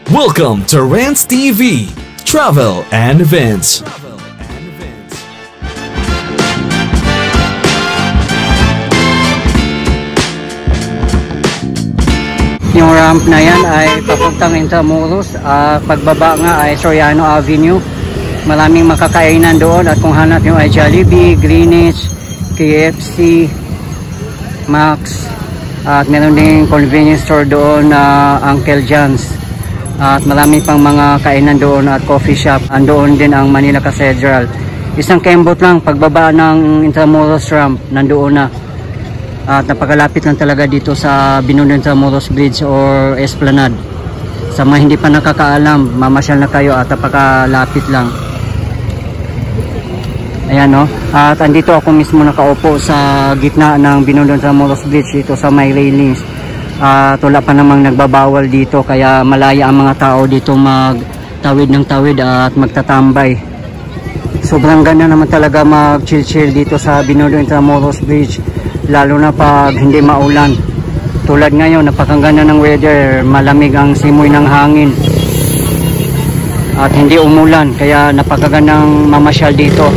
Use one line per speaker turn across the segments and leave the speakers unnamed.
Welcome to Rants TV, Travel and Events.
Yung ramp na yan ay papuntang Intramuros. Pagbaba nga ay Soriano Avenue. Maraming makakainan doon at kung hanap nyo ay Jollibee, Greenwich, KFC, Max. At meron ding convenience store doon na Uncle John's. At marami pang mga kainan doon at coffee shop. Andoon din ang Manila Cathedral. Isang kembot lang pagbaba ng Intramuros ramp, nandoon na. At napakalapit lang talaga dito sa Binondo Intramuros Bridge or Esplanade. Sa mga hindi pa nakakaalam, mamasyal na kayo at napakalapit lang. Ayan no. At andito ako mismo nakaupo sa gitna ng Binondo Intramuros Bridge dito sa may railings. At wala pa namang nagbabawal dito kaya malaya ang mga tao dito magtawid ng tawid at magtatambay. Sobrang ganda naman talaga mag-chill-chill dito sa Binondo Intramuros Bridge. Lalo na pag hindi maulan. Tulad ngayon, napakaganda ng weather, malamig ang simoy ng hangin. At hindi umulan, kaya napakagandang mamasyal dito.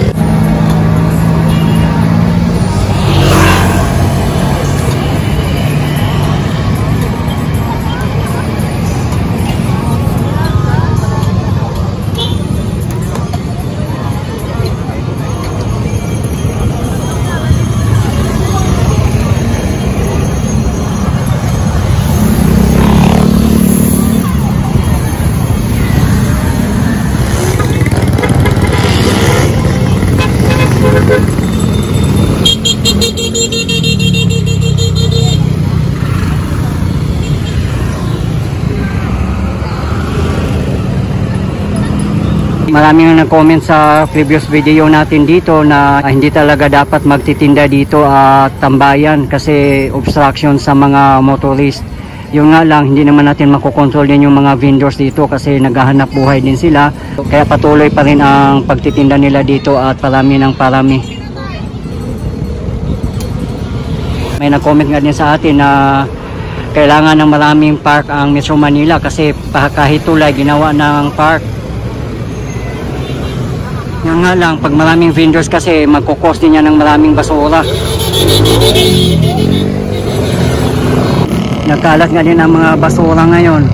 Maraming nag-comment sa previous video natin dito na hindi talaga dapat magtitinda dito at tambayan kasi obstruction sa mga motorist. Yung nga lang, hindi naman natin makokontrol din yung mga vendors dito kasi naghahanap buhay din sila. Kaya patuloy pa rin ang pagtitinda nila dito at parami ng parami. May nag-comment nga din sa atin na kailangan ng maraming park ang Metro Manila kasi kahit tulay ginawa ng park. Yan nga lang, pag maraming vendors kasi magkukos din yan ng maraming basura. Nagkalat nga din ang mga basura ngayon.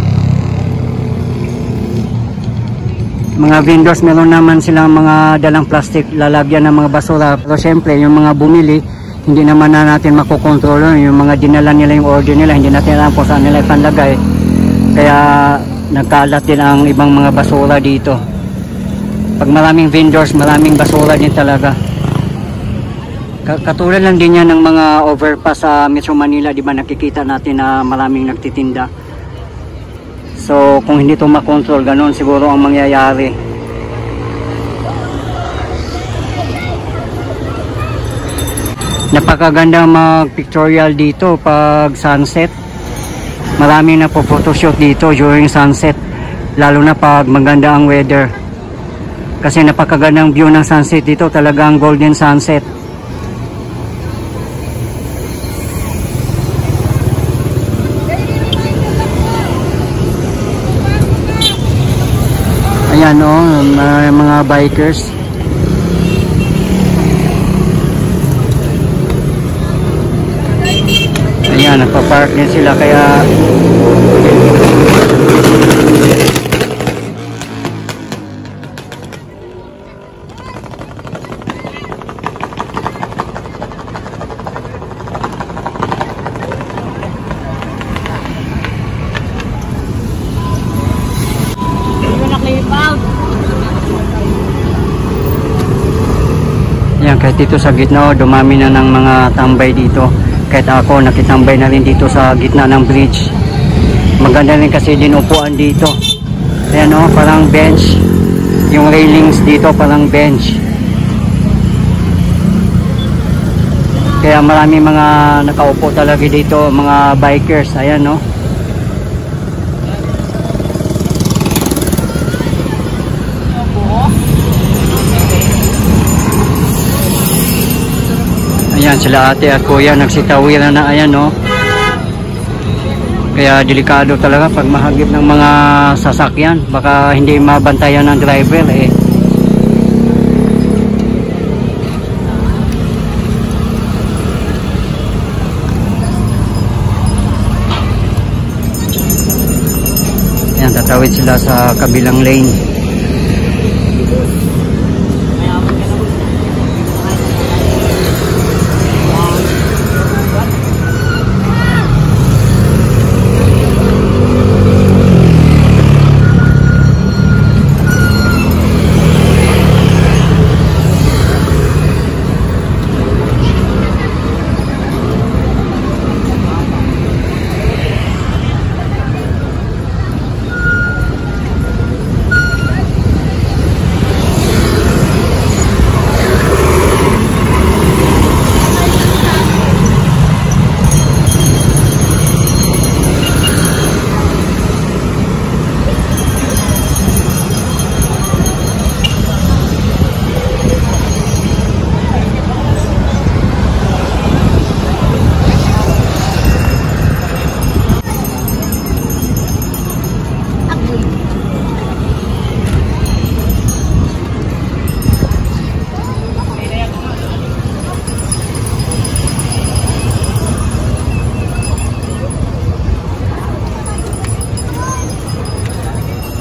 Mga vendors, meron naman silang mga dalang plastic lalagyan ng mga basura. Pero syempre, yung mga bumili, hindi naman na natin makukontrol. Yung mga dinala nila, yung order nila, hindi natin alam kung saan nila ipanlagay. Kaya nagkalat din ang ibang mga basura dito. Pag maraming vendors, maraming basura din talaga. Katulad lang din yan ng mga overpass sa Metro Manila, di ba nakikita natin na maraming nagtitinda. So kung hindi ito makontrol, ganun siguro ang mangyayari. Napakaganda mag-pictorial dito pag sunset. Maraming napo-photoshoot dito during sunset, lalo na pag maganda ang weather. Kasi napakagandang view ng sunset dito, talagang golden sunset. Ayan o, mga bikers. Ayan, nagpa-park din sila kaya yan, kahit dito sa gitna, dumami na ng mga tambay dito. Kahit ako, nakitambay na rin dito sa gitna ng bridge. Maganda rin kasi din upuan dito. Ayan o, parang bench. Yung railings dito, parang bench. Kaya marami mga nakaupo talaga dito, mga bikers. Ayan o. Ayan sila ate at kuya nagsitawiran na, ayan no. Kaya delikado talaga pag mahagip ng mga sasakyan, baka hindi mabantayan ng driver eh. Yan, tatawid sila sa kabilang lane.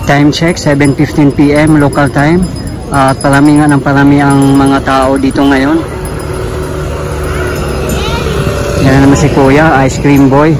Time check, 7:15 PM local time. At parami nga ng parami ang mga tao dito ngayon. Yan naman si Kuya, ice cream boy.